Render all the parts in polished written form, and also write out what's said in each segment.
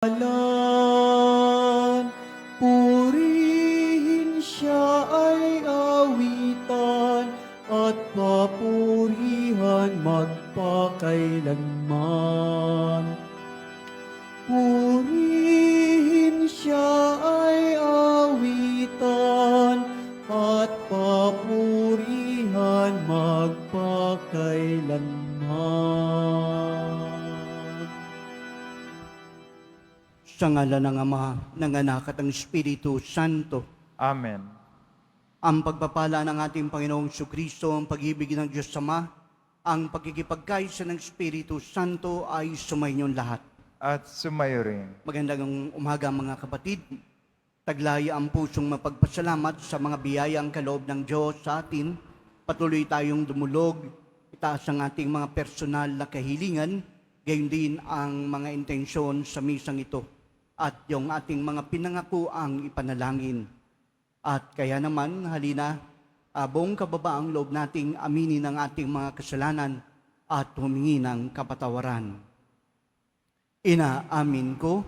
Alan, purihin siya ay awitan at papurihan magpakailanman. Purihin siya ay awitan at papurihan magpakailanman. Sa ngalan ng Ama, ng Anak at ng Espiritu Santo, Amen. ang pagpapala ng ating Panginoong Jesucristo, ang pag-ibig ng Diyos Ama, ang pagkikipagkaisa ng Espiritu Santo ay sumayinyong lahat. At sumayo rin. Magandang umaga mga kapatid. Taglaya ang pusong mapagpasalamat sa mga biyayang kaloob ng Diyos sa atin. Patuloy tayong dumulog, itaas ang ating mga personal na kahilingan, gayon din ang mga intensyon sa misang ito at yung ating mga pinangako ang ipanalangin. At kaya naman, halina, buong kababaang loob nating aminin ang ating mga kasalanan at humingi ng kapatawaran. Inaamin ko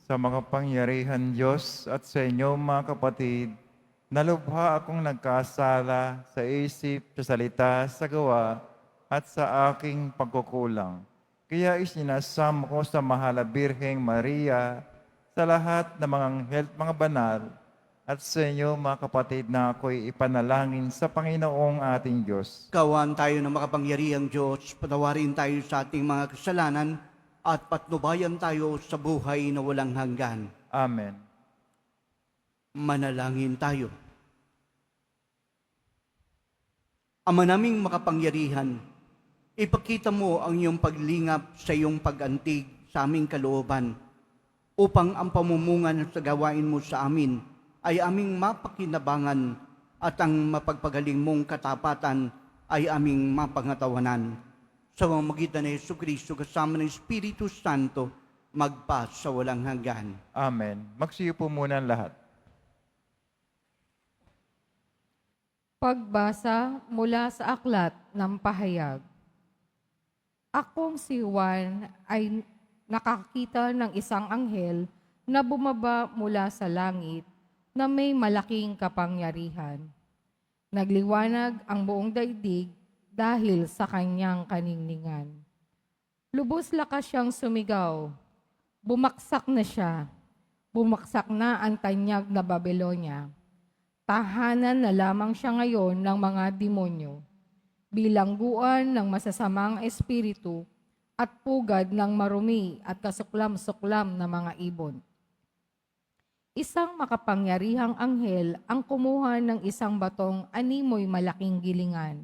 Sa mga pangyarihan Diyos at sa inyo mga kapatid, nalubha akong nagkasala sa isip, sa salita, sa gawa, at sa aking pagkukulang. Kaya isinasamo ko sa mahal na Birheng Maria, sa lahat ng mga anghel at mga banal, at sa inyo mga kapatid na ako'y ipanalangin sa Panginoong ating Diyos. kawan tayo ng makapangyarihang Diyos, patawarin tayo sa ating mga kasalanan at patnubayan tayo sa buhay na walang hanggan. Amen. Manalangin tayo. Ama naming makapangyarihan, ipakita mo ang iyong paglingap sa iyong pag-antig sa aming kalooban upang ang pamumungan sa gawain mo sa amin ay aming mapakinabangan at ang mapagpagaling mong katapatan ay aming mapangatawanan. Sa pamamagitan ni Jesucristo kasama ng Espiritu Santo, magpa sa walang hanggan. Amen. Magsiyo po muna ang lahat. Pagbasa mula sa aklat ng pahayag. Akong si Juan ay nakakita ng isang anghel na bumaba mula sa langit na may malaking kapangyarihan. Nagliwanag ang buong daigdig dahil sa kanyang kaningningan. Lubos lakas siyang sumigaw. Bumaksak na siya. Bumaksak na ang tanyag na Babylonia. Tahanan na lamang siya ngayon ng mga demonyo, bilangguan ng masasamang espiritu at pugad ng marumi at kasuklam-suklam na mga ibon. Isang makapangyarihang anghel ang kumuha ng isang batong animoy malaking gilingan.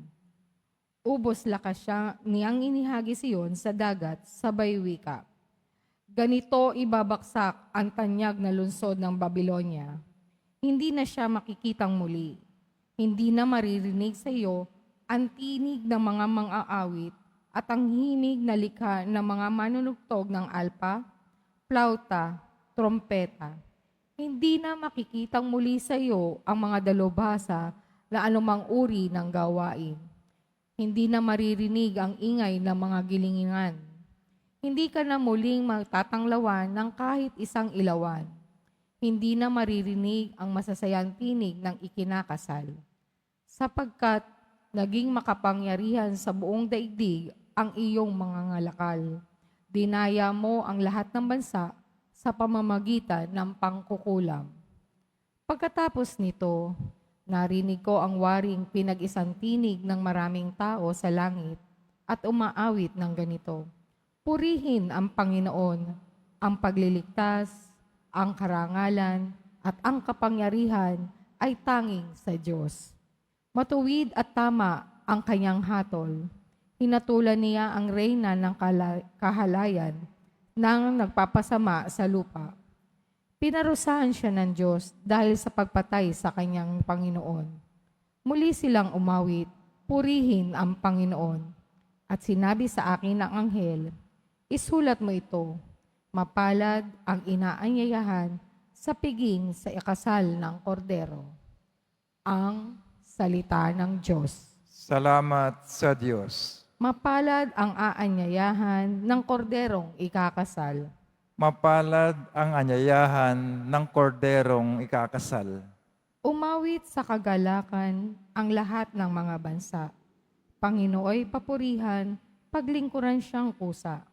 Ubos lakas siya niyang inihagis iyon sa dagat sa baywika. Ganito ibabaksak ang tanyag na lungsod ng Babylonia. Hindi na siya makikitang muli. Hindi na maririnig sa iyo ang tinig ng mga mang-aawit at ang himig na likha ng mga manunugtog ng alpa, plauta, trompeta. Hindi na makikitang muli sa iyo ang mga dalubhasa na anumang uri ng gawain. Hindi na maririnig ang ingay ng mga gilingan. Hindi ka na muling magtatanglawan ng kahit isang ilawan. Hindi na maririnig ang masasayang tinig ng ikinakasal. Sapagkat naging makapangyarihan sa buong daigdig ang iyong mga ngalakal. Dinaya mo ang lahat ng bansa sa pamamagitan ng pangkukulam. Pagkatapos nito, narinig ko ang waring pinag-isang tinig ng maraming tao sa langit at umaawit ng ganito. Purihin ang Panginoon, ang pagliligtas, ang karangalan, at ang kapangyarihan ay tanging sa Diyos. Matuwid at tama ang kanyang hatol. Hinatulan niya ang reyna ng kahalayan nang nagpapasama sa lupa. Pinarusahan siya ng Diyos dahil sa pagpatay sa kanyang Panginoon. Muli silang umawit, purihin ang Panginoon. At sinabi sa akin ng anghel, isulat mo ito, mapalad ang inaanyayahan sa piging sa ikasal ng kordero. Ang salita ng Diyos. Salamat sa Diyos. Mapalad ang aanyayahan ng korderong ikakasal. Mapalad ang anyayahan ng korderong ikakasal. Umawit sa kagalakan ang lahat ng mga bansa. Panginooy papurihan, paglingkuran siyang kusa.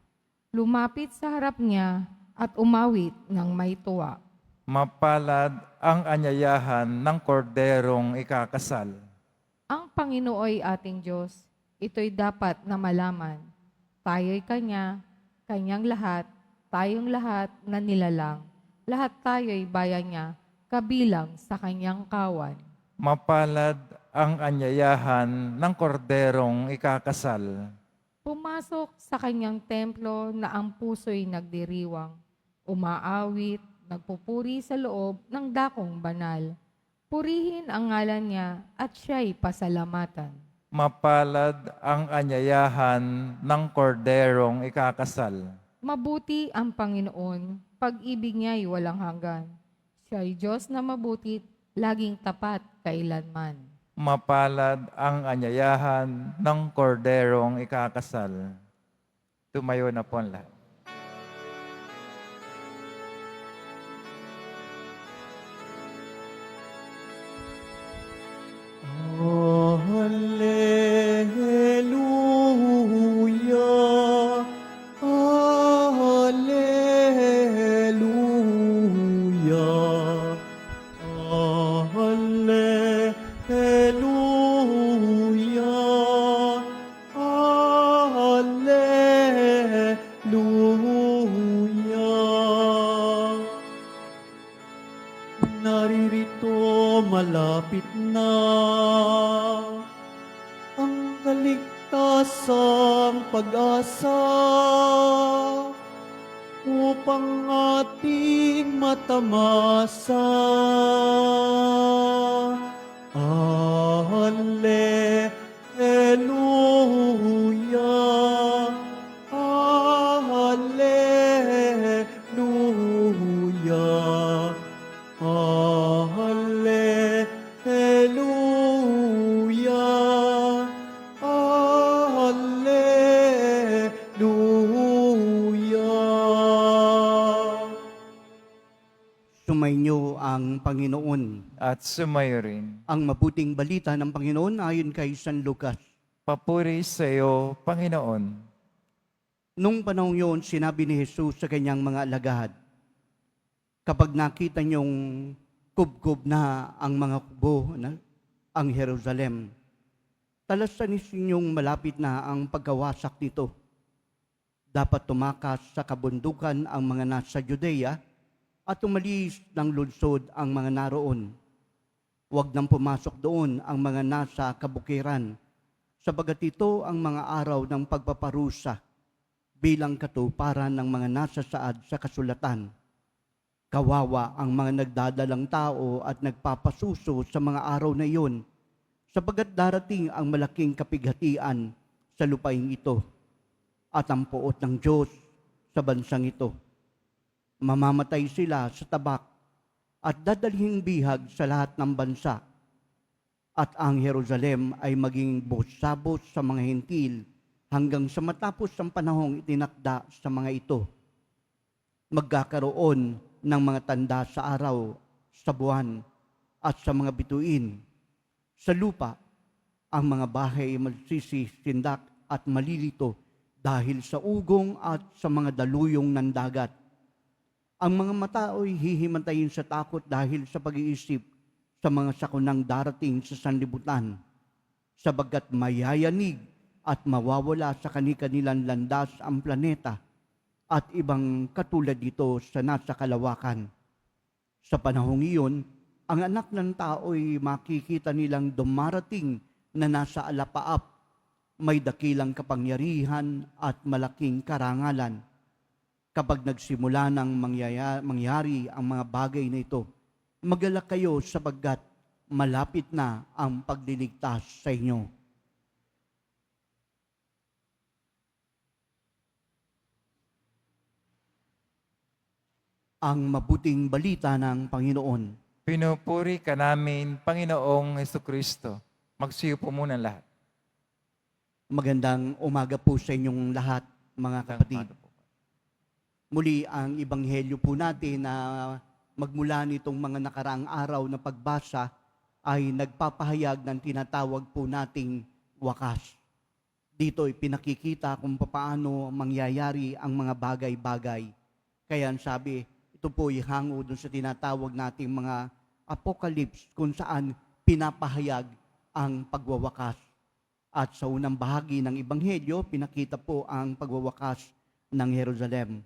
Lumapit sa harap niya at umawit ng may tuwa. Mapalad ang anyayahan ng korderong ikakasal. Ang Panginooy ating Diyos, ito'y dapat na malaman. Tayo'y Kanya, Kanyang lahat, tayong lahat na nilalang. Lahat tayo'y bayan niya, kabilang sa Kanyang kawan. Mapalad ang anyayahan ng korderong ikakasal. Pumasok sa Kanyang templo na ang puso'y nagdiriwang. Umaawit, nagpupuri sa loob ng dakong banal. Purihin ang ngalan niya at siya'y pasalamatan. Mapalad ang anyayahan ng korderong ikakasal. Mabuti ang Panginoon, pag-ibig niya'y walang hanggan. Siya'y Diyos na mabutit, laging tapat kailanman. Mapalad ang anyayahan ng korderong ikakasal. Tumayo na po ang lahat. Hallelujah, Hallelujah, Hallelujah, Hallelujah. Naririto malapit na ang kaligtasang pag-asa upang ating matamasa. Hallelujah, Hallelujah, Hallelujah, Hallelujah. Sumainyo ang Panginoon. At sumayo rin. Ang mabuting balita ng Panginoon ayon kay San Lucas. Papuri sa iyo, Panginoon. Nung panahon yun, sinabi ni Jesus sa kanyang mga alagad, kapag nakita niyong kubkob na ang mga kubo, ang Jerusalem, talasan ninyong malapit na ang pagkawasak nito. Dapat tumakas sa kabundukan ang mga nasa Judea at umalis ng lungsod ang mga naroon. Huwag nang pumasok doon ang mga nasa kabukiran, sabagat ito ang mga araw ng pagpaparusa bilang katuparan ng mga nasasaad sa kasulatan. Kawawa ang mga nagdadalang tao at nagpapasuso sa mga araw na iyon, sabagat darating ang malaking kapighatian sa lupaing ito at ang puot ng Diyos sa bansang ito. Mamamatay sila sa tabak at dadalhing bihag sa lahat ng bansa. At ang Jerusalem ay maging bos-sabos sa mga hentil hanggang sa matapos ang panahong itinakda sa mga ito. Magkakaroon ng mga tanda sa araw, sa buwan, at sa mga bituin. Sa lupa, ang mga bahay ay magsisisindak at malilito dahil sa ugong at sa mga daluyong ng dagat. Ang mga mata ay hihimantayin sa takot dahil sa pag-iisip sa mga sakunang darating sa sanlibutan, sabagkat mayayanig at mawawala sa kani-kanilang landas ang planeta at ibang katulad dito sa nasa kalawakan. Sa panahong iyon, ang anak ng tao ay makikita nilang dumarating na nasa alapaap, may dakilang kapangyarihan at malaking karangalan. Kapag nagsimula ng mangyari ang mga bagay na ito, magalak kayo sapagkat malapit na ang pagliligtas sa inyo. Ang mabuting balita ng Panginoon. Pinupuri ka namin, Panginoong Hesukristo. Magsiyo po muna lahat. Magandang umaga po sa inyong lahat, mga kapatid. Muli ang ebanghelyo po natin na magmula nitong mga nakaraang araw na pagbasa ay nagpapahayag ng tinatawag po nating wakas. Dito ay pinakikita kung paano mangyayari ang mga bagay-bagay. Kaya ang sabi, ito po ay hango dun sa tinatawag nating mga apocalypse kung saan pinapahayag ang pagwawakas. At sa unang bahagi ng ebanghelyo, pinakita po ang pagwawakas ng Jerusalem.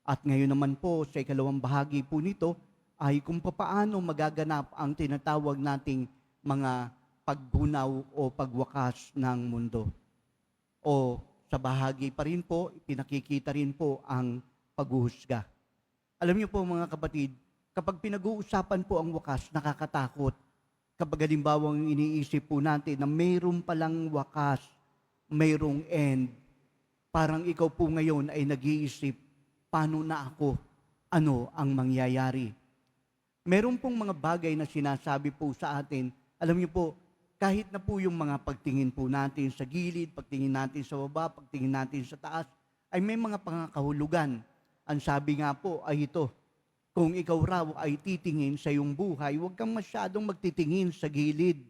At ngayon naman po sa ikalawang bahagi po nito ay kung paano magaganap ang tinatawag nating mga pagbunaw o pagwakas ng mundo. O sa bahagi pa rin po, pinakikita rin po ang paghuhusga. Alam niyo po mga kapatid, kapag pinag-uusapan po ang wakas, nakakatakot. Kapag halimbawa iniisip po natin na mayroon palang wakas, mayroong end, parang ikaw po ngayon ay nag-iisip, paano na ako? Ano ang mangyayari? Meron pong mga bagay na sinasabi po sa atin, alam niyo po, kahit na po yung mga pagtingin po natin sa gilid, pagtingin natin sa baba, pagtingin natin sa taas, ay may mga pangakahulugan. Ang sabi nga po ay ito, kung ikaw raw ay titingin sa iyong buhay, huwag kang masyadong magtitingin sa gilid.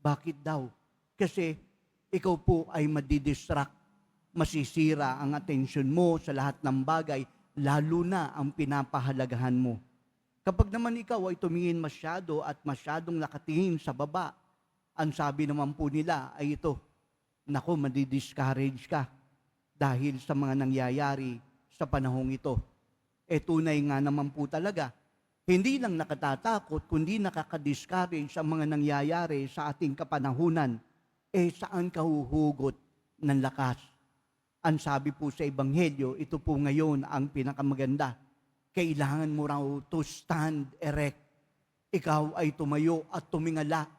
Bakit daw? Kasi ikaw po ay madidistract, masisira ang atensyon mo sa lahat ng bagay, lalo na ang pinapahalagahan mo. Kapag naman ikaw ay tumingin masyado at masyadong nakatingin sa baba, ang sabi naman po nila ay ito, naku, madidiscourage ka dahil sa mga nangyayari sa panahong ito. E tunay nga naman po talaga, hindi lang nakatatakot, kundi nakakadiscourage ang mga nangyayari sa ating kapanahunan, saan ka huhugot ng lakas? Ang sabi po sa Ebanghelyo, ito po ngayon ang pinakamaganda. Kailangan mo raw to stand erect. Ikaw ay tumayo at tumingala.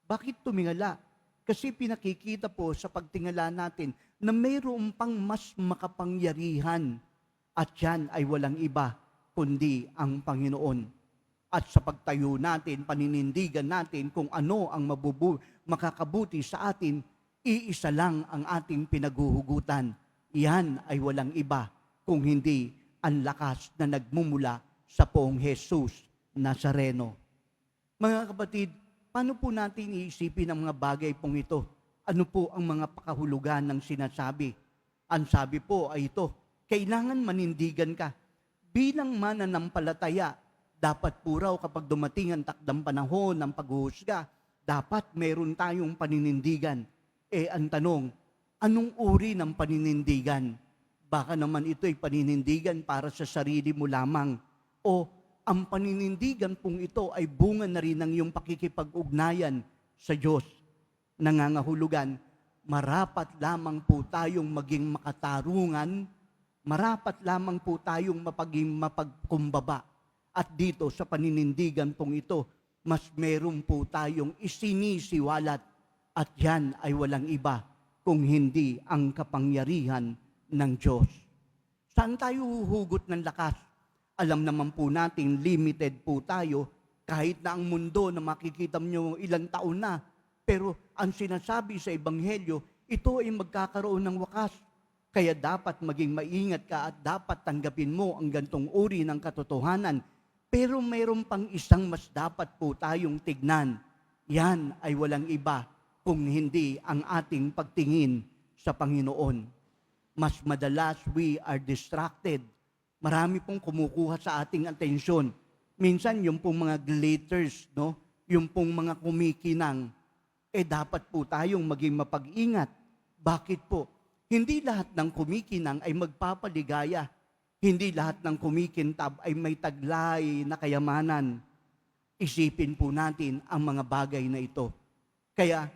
Bakit tumingala? Kasi pinakikita po sa pagtingala natin na mayroon pang mas makapangyarihan at yan ay walang iba kundi ang Panginoon. At sa pagtayo natin, paninindigan natin kung ano ang makakabuti sa atin, iisa lang ang ating pinaguhugutan. Yan ay walang iba kung hindi ang lakas na nagmumula sa poong Jesus Nazareno. Mga kapatid, paano po natin iisipin ang mga bagay pong ito? Ano po ang mga pakahulugan ng sinasabi? Ang sabi po ay ito, kailangan manindigan ka. Bilang mananampalataya, dapat po raw kapag dumating ang takdang panahon ng paghuhusga, dapat meron tayong paninindigan. Ang tanong, anong uri ng paninindigan? Baka naman ito ay paninindigan para sa sarili mo lamang. O ang paninindigan pong ito ay bunga na rin ng iyong pakikipag-ugnayan sa Diyos. Nangangahulugan, marapat lamang po tayong maging makatarungan, marapat lamang po tayong mapagkumbaba. At dito sa paninindigan pong ito, mas meron po tayong isinisiwalat. At yan ay walang iba kung hindi ang kapangyarihan ng Diyos. Saan tayo huhugot ng lakas? Alam naman po natin, limited po tayo, kahit na ang mundo na makikita nyo ilang taon na. Pero ang sinasabi sa Ebanghelyo, ito ay magkakaroon ng wakas. Kaya dapat maging maingat ka at dapat tanggapin mo ang gantong uri ng katotohanan. Pero mayroon pang isang mas dapat po tayong tignan. Yan ay walang iba kung hindi ang ating pagtingin sa Panginoon. Mas madalas we are distracted. Marami pong kumukuha sa ating atensyon. Minsan yung pong mga glitters, no? Yung pong mga kumikinang, dapat po tayong maging mapag-ingat. Bakit po? Hindi lahat ng kumikinang ay magpapaligaya. Hindi lahat ng kumikintab ay may taglay na kayamanan. Isipin po natin ang mga bagay na ito. Kaya,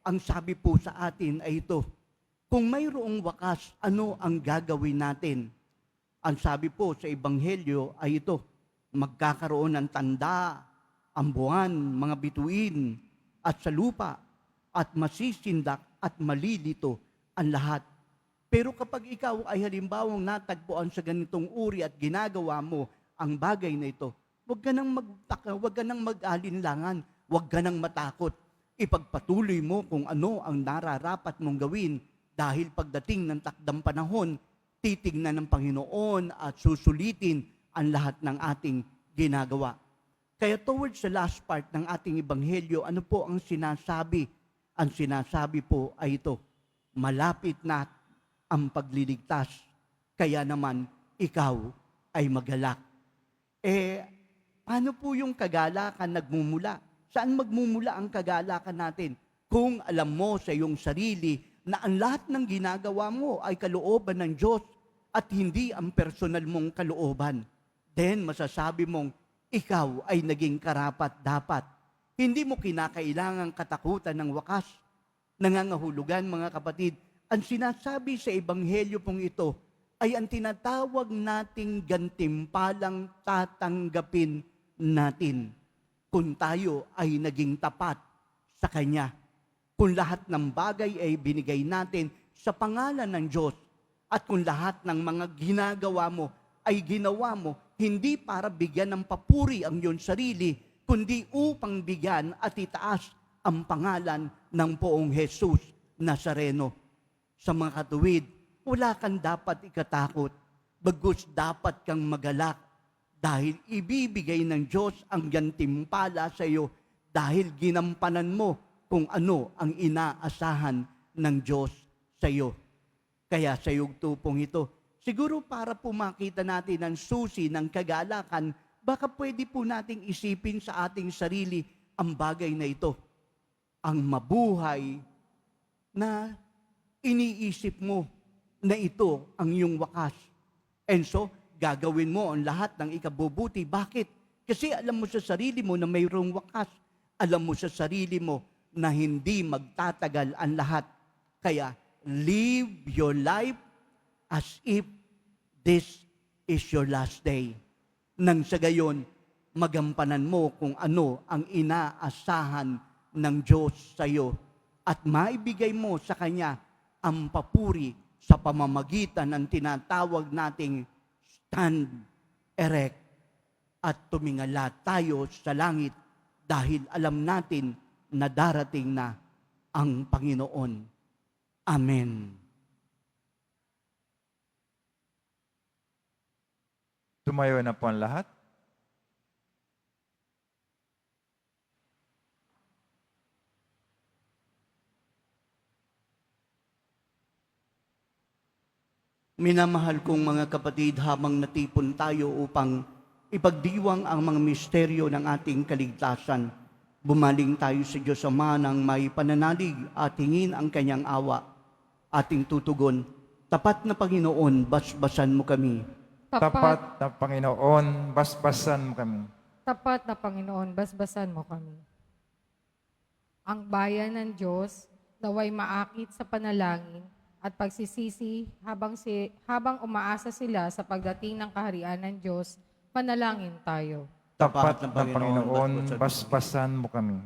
ang sabi po sa atin ay ito, kung mayroong wakas, ano ang gagawin natin? Ang sabi po sa Ebanghelyo ay ito, magkakaroon ng tanda, ang buwan, mga bituin, at sa lupa, at masisindak at malilito ang lahat. Pero kapag ikaw ay halimbawang natagpuan sa ganitong uri at ginagawa mo ang bagay na ito, huwag ka nang huwag ka nang mag-alinlangan, huwag ka nang matakot. Ipagpatuloy mo kung ano ang nararapat mong gawin dahil pagdating ng takdang panahon, titignan ng Panginoon at susulitin ang lahat ng ating ginagawa. Kaya towards the last part ng ating ebanghelyo, ano po ang sinasabi? Ang sinasabi po ay ito, malapit na ang pagliligtas, kaya naman ikaw ay magalak. Paano po yung kagalakan nagmumula? Saan magmumula ang kagalakan natin? Kung alam mo sa iyong sarili na ang lahat ng ginagawa mo ay kalooban ng Diyos at hindi ang personal mong kalooban, then masasabi mong ikaw ay naging karapat-dapat. Hindi mo kinakailangang katakutan ng wakas. Nangangahulugan, mga kapatid, ang sinasabi sa ebanghelyo pong ito ay ang tinatawag nating gantimpalang tatanggapin natin kung tayo ay naging tapat sa Kanya. Kung lahat ng bagay ay binigay natin sa pangalan ng Diyos at kung lahat ng mga ginagawa mo ay ginawa mo hindi para bigyan ng papuri ang iyong sarili, kundi upang bigyan at itaas ang pangalan ng poong Jesus Nazareno. Sa mga katuwid, wala kang dapat ikatakot, bagkus dapat kang magalak dahil ibibigay ng Diyos ang gantimpala sa iyo dahil ginampanan mo kung ano ang inaasahan ng Diyos sa iyo. Kaya sa yugtupong ito, siguro para po makita natin ang susi ng kagalakan, baka pwede po nating isipin sa ating sarili ang bagay na ito. Ang mabuhay na iniisip mo na ito ang iyong wakas. And so, gagawin mo ang lahat ng ikabubuti. Bakit? Kasi alam mo sa sarili mo na mayroong wakas. Alam mo sa sarili mo na hindi magtatagal ang lahat. Kaya, live your life as if this is your last day. Nang sa gayon, magampanan mo kung ano ang inaasahan ng Diyos sa iyo at maibigay mo sa Kanya ang papuri sa pamamagitan ng tinatawag nating stand erect at tumingala tayo sa langit dahil alam natin na darating na ang Panginoon. Amen. Tumayo na po ang lahat. Minamahal kong mga kapatid, habang natipon tayo upang ipagdiwang ang mga misteryo ng ating kaligtasan, bumaling tayo sa Diyos Ama ng may pananalig at hingin ang Kanyang awa. Ating tutugon, tapat na Panginoon, basbasan mo kami. Tapat na Panginoon, basbasan mo kami. Tapat na Panginoon, basbasan mo kami. Ang bayan ng Diyos naway maakit sa panalangin at pagsisisi habang umaasa sila sa pagdating ng kaharian ng Diyos, manalangin tayo. Tapat na Panginoon, basbasan mo kami.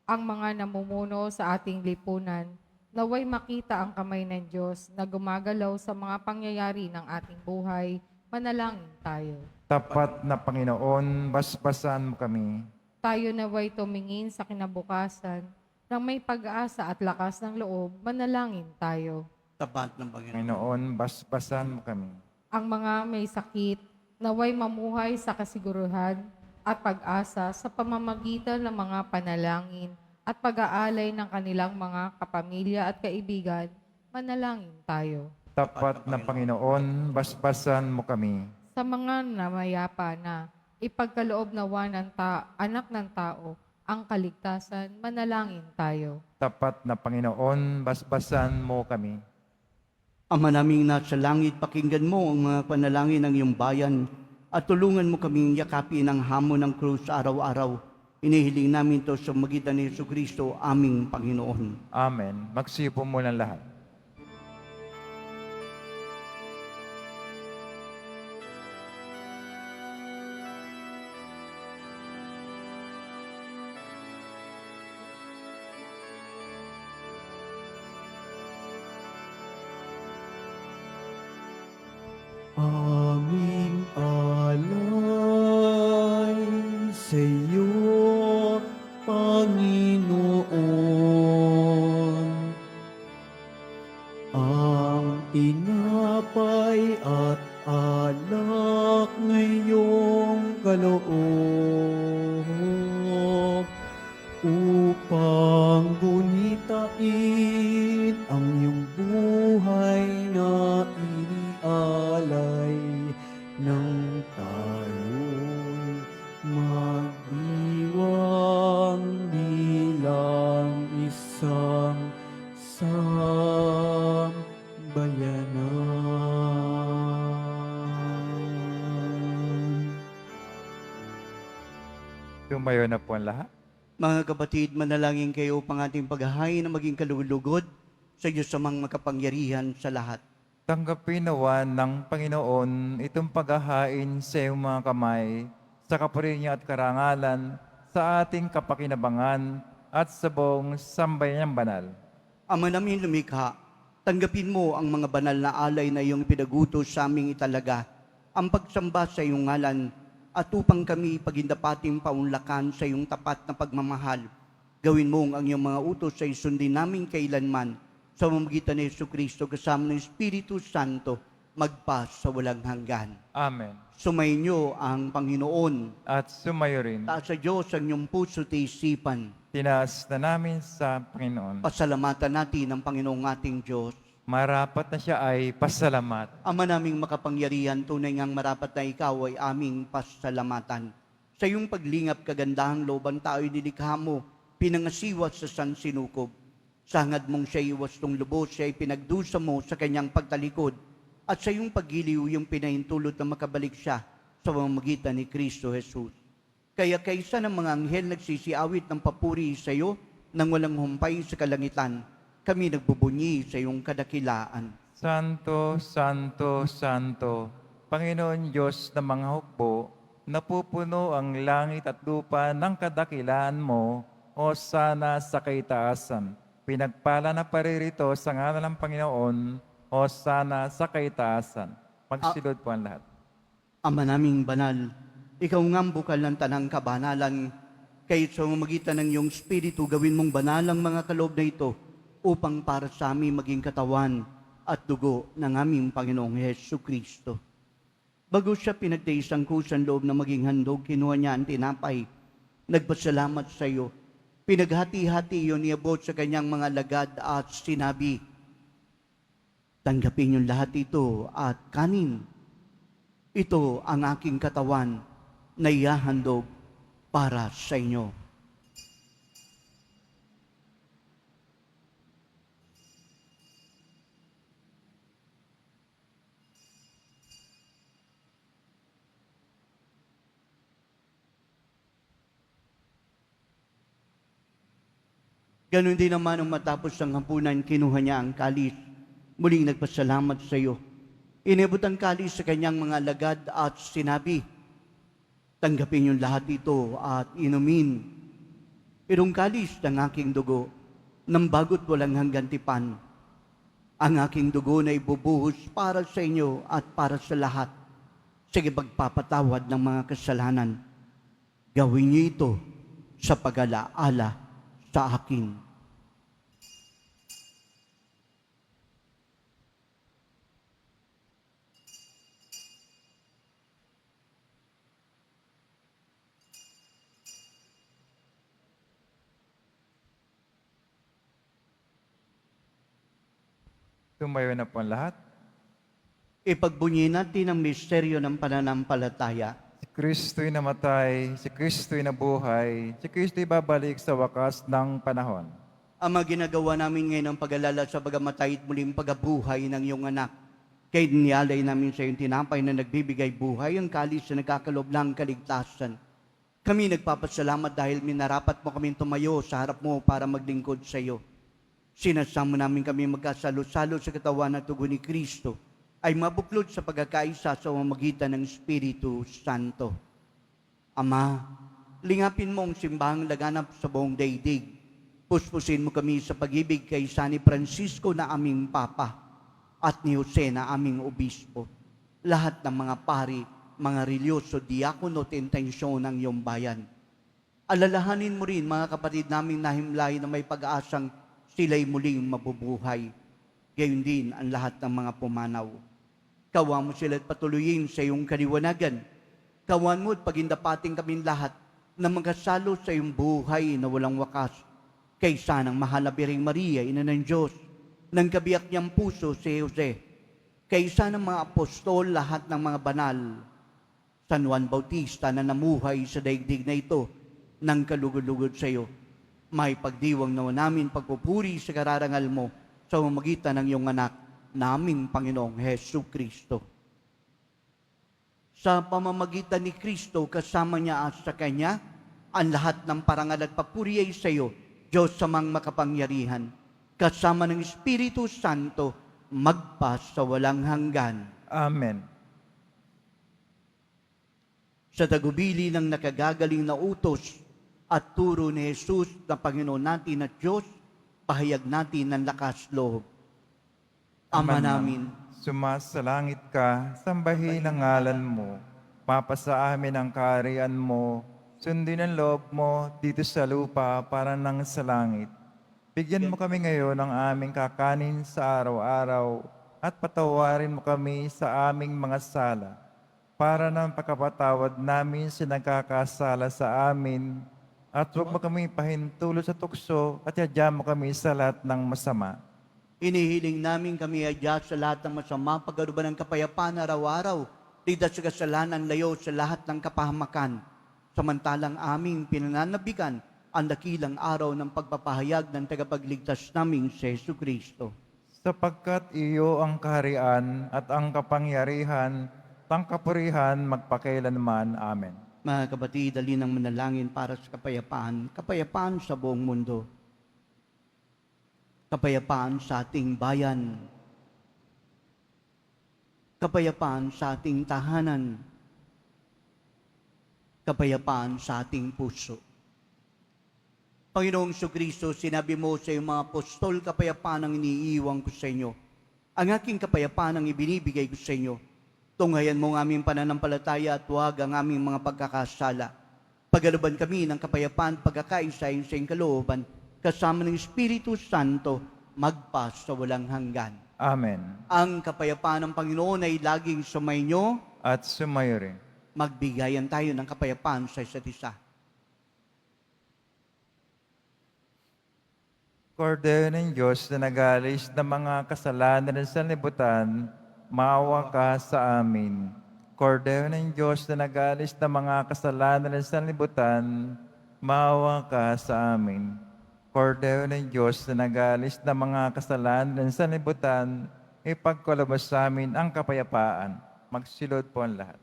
Ang mga namumuno sa ating lipunan, naway makita ang kamay ng Diyos na gumagalaw sa mga pangyayari ng ating buhay, manalangin tayo. Tapat na Panginoon, basbasan mo kami. Tayo naway tumingin sa kinabukasan ng may pag-asa at lakas ng loob, manalangin tayo. Tapat ng Panginoon. Panginoon, basbasan mo kami. Ang mga may sakit, naway mamuhay sa kasiguruhan at pag-asa sa pamamagitan ng mga panalangin at pag-aalay ng kanilang mga kapamilya at kaibigan, manalangin tayo. Tapat na Panginoon, basbasan mo kami. Sa mga namayapa na ipagkaloob nawa ng anak ng tao ang kaligtasan, manalangin tayo. Tapat na Panginoon, basbasan mo kami. Ama naming nasa langit, pakinggan mo ang mga panalangin ng iyong bayan at tulungan mo kaming yakapin ang hamon ng krus araw-araw. Inihiling namin ito sa magitan ni Jesucristo, aming Panginoon. Amen. Magsipo muna lahat. Aming alay sa iyo, Panginoon. Ang tinapay upang gunitain ang iyong buhay na inialay nang tayo'y magdiwang bilang isang sambayanan. Tumayo na po ang lahat. Mga kapatid, manalangin kayo upang ating paghahain na maging kalugod sa Diyos amang makapangyarihan sa lahat. Tanggapin nawa ng Panginoon itong paghahain sa iyong mga kamay, sa kapurihan niya at karangalan, sa ating kapakinabangan at sa buong sambayanang banal. Ama namin lumikha, tanggapin mo ang mga banal na alay na iyong pinagutos sa aming italaga, ang pagsamba sa iyong ngalan, at upang kami pagindapating paunlakan sa iyong tapat na pagmamahal, gawin mo ang iyong mga utos sa isundin namin kailanman, sa pamamagitan ni Jesucristo kasama ng Espiritu Santo, magpa sa walang hanggan. Amen. Sumainyo ang Panginoon. At sumayo rin. Taas sa Diyos ang iyong puso at isipan. Tinaas na namin sa Panginoon. Pasalamatan natin ang Panginoong ating Diyos. Marapat na siya ay pasalamat. Ama naming makapangyarihan, tunay ngang marapat na ikaw ay aming pasalamatan. Sa iyong paglingap kagandahang loob ang tao'y nilikha mo, pinangasiwas sa sansinukob. Sa hangad mong siya iwastong lubos, siya ay pinagdusa mo sa kanyang pagtalikod, at sa iyong paggiliw yung pinahintulot na makabalik siya sa pamamagitan ni Kristo Jesus. Kaya kaysa ng mga anghel nagsisiawit ng papuri sa iyo nang walang humpay sa kalangitan, kami nagbubunyi sa iyong kadakilaan. Santo, Santo, Santo, Panginoon Diyos ng mga hukbo, napupuno ang langit at lupa ng kadakilaan mo, o sana sa kaitaasan. Pinagpala na paririto sa ngalan ng Panginoon, o sana sa kaitaasan. Magsilod po ang lahat. Ama naming banal, ikaw nga'ng bukal ng tanang kabanalan, kahit sa mamagitan ng iyong Espiritu, gawin mong banal ang mga kaloob na ito, upang para sa amin maging katawan at dugo ng aming Panginoong Jesucristo. Bago siya pinagtiis ang kusang loob na maging handog, kinuha niya ang tinapay, nagpasalamat sa iyo, pinaghati-hati iyon, niabot sa kanyang mga lagad at sinabi, tanggapin niyo lahat ito at kanin. Ito ang aking katawan na ihahandog para sa inyo. Ganon din naman nung matapos ang hapunan, kinuha niya ang kalis. Muling nagpasalamat sa iyo. Inibot ang kalis sa kanyang mga lagad at sinabi, tanggapin yung lahat ito at inumin. Itong kalis ng aking dugo, ng bago't walang hanggan tipan. Ang aking dugo na ibubuhos para sa inyo at para sa lahat. Sige, pagpapatawad ng mga kasalanan. Gawin niyo ito sa pag-alaala sa akin. Tumayo na po ang lahat. Ipagbunyi natin ang misteryo ng pananampalataya. Si Kristo'y namatay, si Kristo'y nabuhay, si Kristo'y babalik sa wakas ng panahon. Ama, ginagawa namin ngayon ang pag-alala sa pagamatay at muling pagabuhay ng iyong anak. Kaya nialay namin sa iyong tinapay na nagbibigay buhay, ang kalis na nagkakalob ng kaligtasan. Kami nagpapasalamat dahil minarapat mo kaming tumayo sa harap mo para maglingkod sa iyo. Sinasama namin kami magkasalo-salo sa katawan at tugo ni Kristo ay mabuklod sa pagkakaisa sa pamamagitan ng Espiritu Santo. Ama, lingapin mo ang simbahang laganap sa buong daigdig. Puspusin mo kami sa pag-ibig kay San Francisco na aming Papa at ni Jose na aming Obispo. Lahat ng mga pari, mga religyoso, diakono at intensyon ng iyong bayan. Alalahanin mo rin mga kapatid naming nahimlay na may pag-aasang sila'y muling mabubuhay. Gayon din ang lahat ng mga pumanaw. Kawa mo sila at patuloyin sa iyong kaliwanagan. Kawan mo't pagindapating kaming lahat na magkasalo sa iyong buhay na walang wakas. Kaysa ng mahal na Birheng Maria, Ina ng Diyos, ng kabiyak niyang puso si Jose, kaysa ng mga apostol, lahat ng mga banal, San Juan Bautista na namuhay sa daigdig na ito ng kalugod-lugod sa iyo, may pagdiwang nawa namin pagpupuri sa kararangal mo sa pamamagitan ng iyong anak, naming Panginoong Hesu Kristo. Sa pamamagitan ni Kristo, kasama niya at sa Kanya, ang lahat ng parangal at papuri ay sa iyo, Diyos samang makapangyarihan, kasama ng Espiritu Santo, magpa sa walang hanggan. Amen. Sa tagubili ng nakagagaling na utos at turo ni Jesus na Panginoon natin at Diyos, pahayag natin ng lakas loob. Ama namin, sumasalangit ka, sambahin ang ngalan mo. Mapasa amin ang kaharian mo. Sundin ang loob mo dito sa lupa para nang sa langit. Bigyan mo kami ngayon ng aming kakanin sa araw-araw at patawarin mo kami sa aming mga sala para ng pagkapatawad namin sa nagkakasala sa amin at huwag mo kami pahintulo sa tukso at yadya mo kami sa lahat ng masama. inihiling namin kami adya sa lahat ng masama, pagkaruban ng kapayapaan araw-araw, lidas sa kasalanan, layo sa lahat ng kapahamakan. Samantalang aming pinananabikan ang dakilang araw ng pagpapahayag ng tagapagligtas naming si Jesu Kristo. Sapagkat iyo ang kaharian at ang kapangyarihan, ang kapurihan magpakailanman. Amen. Mga kapatid, dalhin ang manalangin para sa kapayapaan, kapayapaan sa buong mundo. Kapayapaan sa ating bayan. Kapayapaan sa ating tahanan. Kapayapaan sa ating puso. Panginoong Kristo, sinabi mo sa iyong mga apostol, kapayapaan ang iniiwan ko sa inyo. Ang aking kapayapaan ang ibinibigay ko sa inyo. Tunghayan mo ang aming pananampalataya at huwag ang aming mga pagkakasala. Pagkaluban kami ng kapayapaan, pagkakaisa sa iyong kalooban, kasama ng Espiritu Santo, magpa sa walang hanggan. Amen. Ang kapayapaan ng Panginoon ay laging sumainyo. At sumayo rin. Magbigayan tayo ng kapayapaan sa isa't isa. Kordero ng Diyos na nagalis ng mga kasalanan sa libutan, maawa ka sa amin. Kordero ng Diyos na nagalis ng mga kasalanan sa libutan, maawa ka sa amin. Kordero ng Diyos na nagalis ng mga kasalanan sa libutan, ipagkaloob sa amin ang kapayapaan. Magsilod po ang lahat.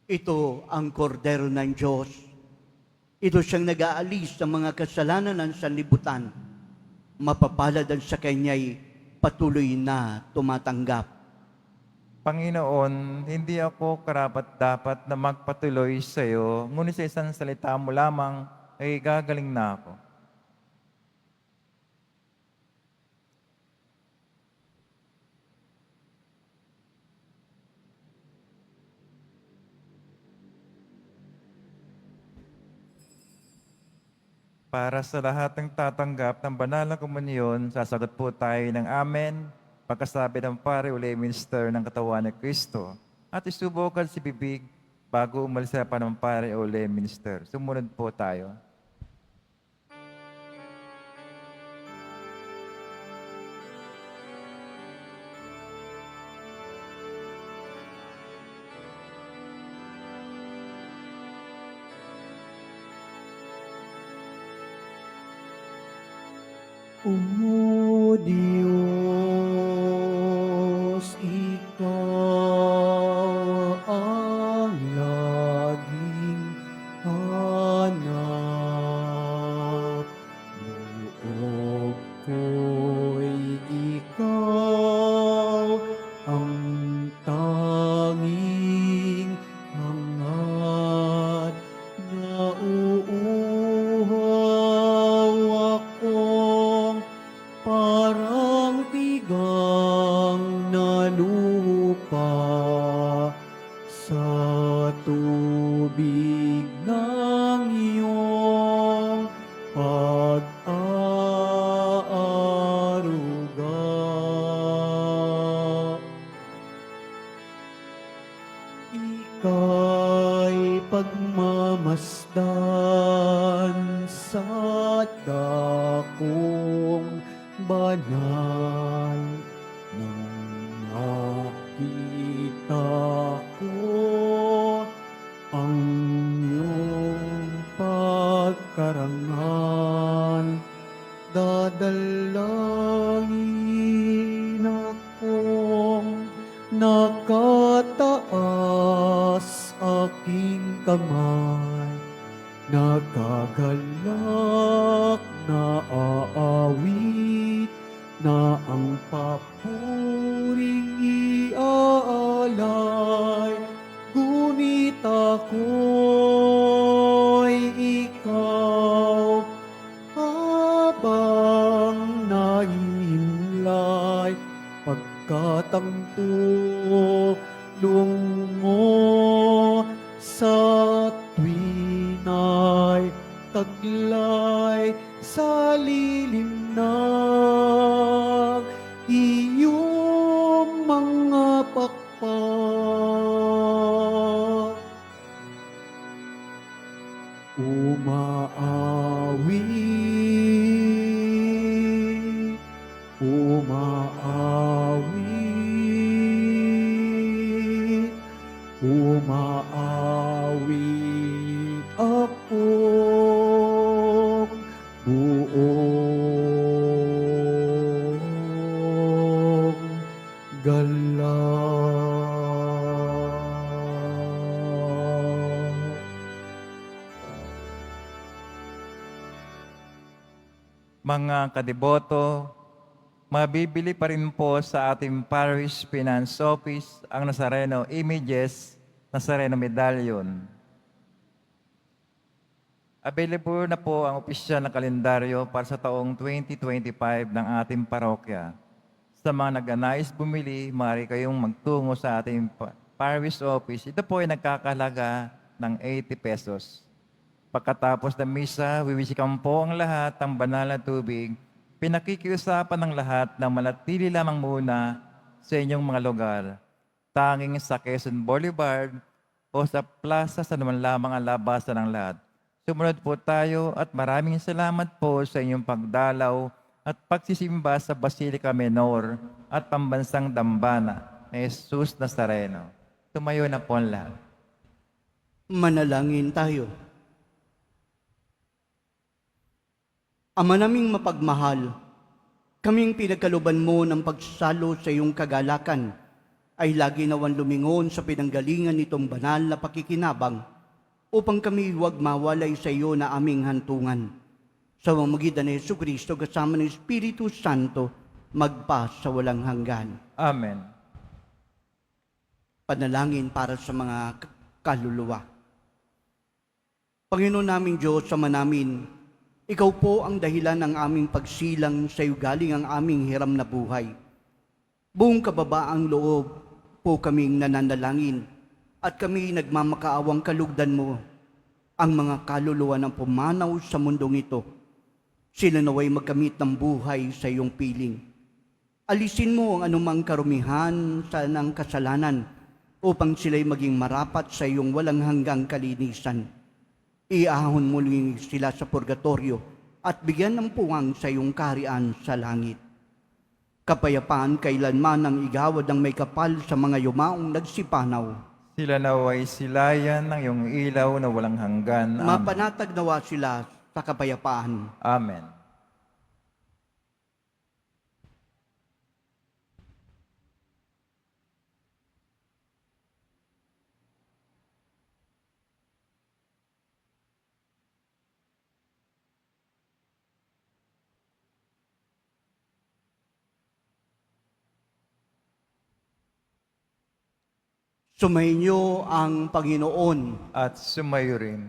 Ito ang kordero ng Diyos. Ito siyang nag-aalis ng mga kasalanan ng sanlibutan. Mapapalad ang sa Kanya'y patuloy na tumatanggap. Panginoon, hindi ako karapat-dapat na magpatuloy sa iyo, ngunit sa isang salita mo lamang ay gagaling na ako. Para sa lahat ng tatanggap ng banal na komunyon, sasagot po tayo ng Amen, pagkasabi ng pare o lay minister ng katawan ni Kristo, at isubukan si bibig bago umalis sa panampare o lay minister. Sumunod po tayo. O Diyos, Ikaw ang laging hanap. Loob ko'y Ikaw ang tanging hangat. Nauuhaw akong parang tigang na lupa sa tubig ng iyong pag-aaruga. pagmamasdan sa dakong banal nang nakita ko ang iyong pagkarangal, dadalangin akong nakataas aking kamay, nagagalak na aawit na ang papuring iaalay, ngunit ako'y ikaw habang nahihimlay, pagkat ang tulong mo sa tuwina'y taglay sa lilim ng iyong mga pakpak. Umaawit, umaawit, umaawit akong buong galak. Mga kadiboto, mabibili pa rin po sa ating Parish Finance Office ang Nazareno Images, Nazareno Medallion. Available na po ang opisyal na kalendaryo para sa taong 2025 ng ating parokya. Sa mga nag-anais bumili, maaari kayong magtungo sa ating Parish Office. Ito po ay nagkakahalaga ng 80 pesos. Pagkatapos ng misa, wiwisikan po ang lahat ng banal na tubig. Pinakikiusapan ng lahat na manatili lamang muna sa inyong mga lugar. Tanging sa Quezon Boulevard o sa plaza sa naman lamang ang labasan ng lahat. Sumunod po tayo at maraming salamat po sa inyong pagdalaw at pagsisimba sa Basilica Menor at Pambansang Dambana ni Jesus Nazareno. Tumayo na po ang lahat. Manalangin tayo. Ama naming mapagmahal, kaming pinagkaluban mo ng pagsalo sa iyong kagalakan ay lagi nawan lumingon sa pinanggalingan nitong banal na pakikinabang upang kami huwag mawalay sa iyo na aming hantungan. Sa pamamagitan ni Jesucristo kasama ng Espiritu Santo, magpa sa walang hanggan. Amen. Panalangin para sa mga kaluluwa. Panginoon naming Diyos, Ama namin, Ikaw po ang dahilan ng aming pagsilang sa iyo galing ang aming hiram na buhay. Buong kababaang loob po kaming nananalangin at kami nagmamakaawang kalugdan mo ang mga kaluluwa ng pumanaw sa mundong ito. Sila naway magkamit ng buhay sa iyong piling. Alisin mo ang anumang karumihan sa ng kasalanan upang sila'y maging marapat sa iyong walang hanggang kalinisan. Iahon muli sila sa purgatorio at bigyan ng puwang sa iyong kaharian sa langit. Kapayapaan kailanman ang igawad ng may kapal sa mga yumaong nagsipanaw. Sila naway silayan ng iyong ilaw na walang hanggan. Amen. Mapanatag nawa sila sa kapayapaan. Amen. Sumainyo ang Panginoon. At sumayo rin.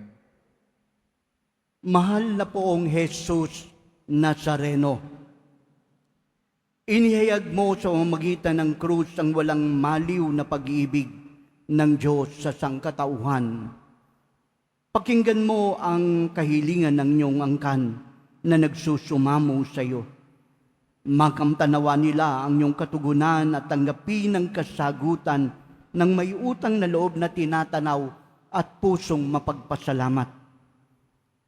Mahal na poong Jesus Nazareno, inihayag mo sa pamamagitan ng krus ang walang maliw na pag-ibig ng Diyos sa sangkatauhan. Pakinggan mo ang kahilingan ng iyong angkan na nagsusumamo sa iyo. Makamtanawa nila ang iyong katugunan at tanggapin ang kasagutan ng may utang na loob na tinatanaw at pusong mapagpasalamat.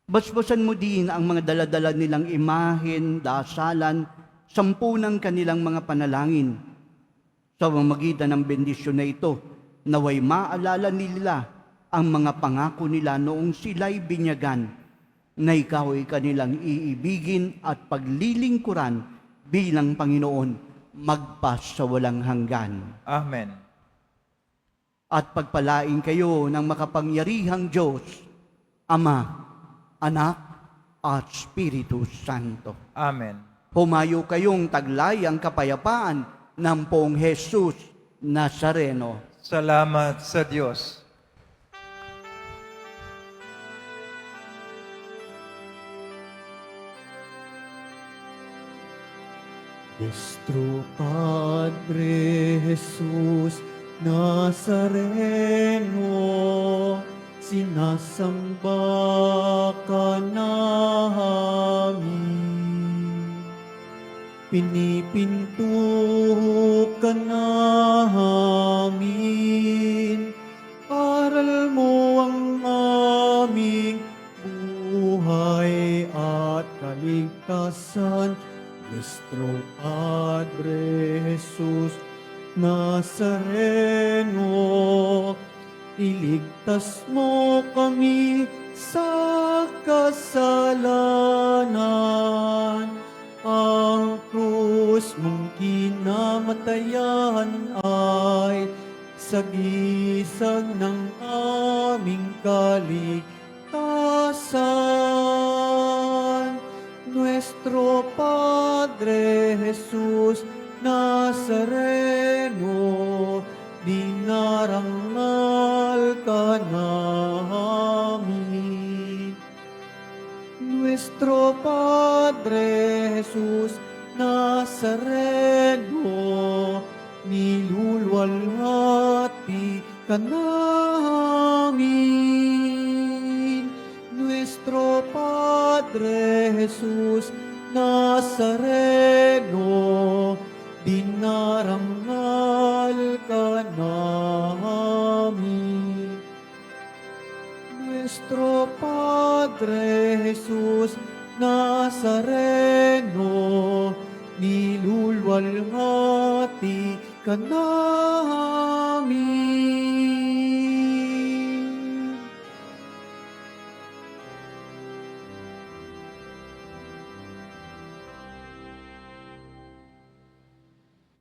Basbasan mo din ang mga daladala nilang imahen, dasalan, sampunang kanilang mga panalangin. Sa pamamagitan ng bendisyon na ito, naway maalala nila ang mga pangako nila noong sila'y binyagan, na ikaw ay kanilang iibigin at paglilingkuran bilang Panginoon, magpas sa walang hanggan. Amen. At pagpalain kayo ng makapangyarihang Diyos, Ama, Anak, at Espiritu Santo. Amen. Humayo kayong taglayang kapayapaan ng Poong Jesus Nazareno. Salamat sa Diyos. Nuestro Padre Jesús Nazareno, sinasamba ka namin. Pinipinto ka namin. Aral mo ang aming buhay at kaligtasan. Nuestro Padre Jesús Nazareno, iligtas mo kami sa kasalanan. Ang krus mong kinamatayan ay sagisag ng aming kaligtasan. Nuestro Padre Jesús Nazareno, dinarangal ka namin. Nuestro Padre Jesús Nazareno, niluluwalhati ka namin. Nuestro Padre Jesús Nazareno, dinarangal ka namin. Nuestro Padre Jesús Nazareno, niluluwalhati ka namin.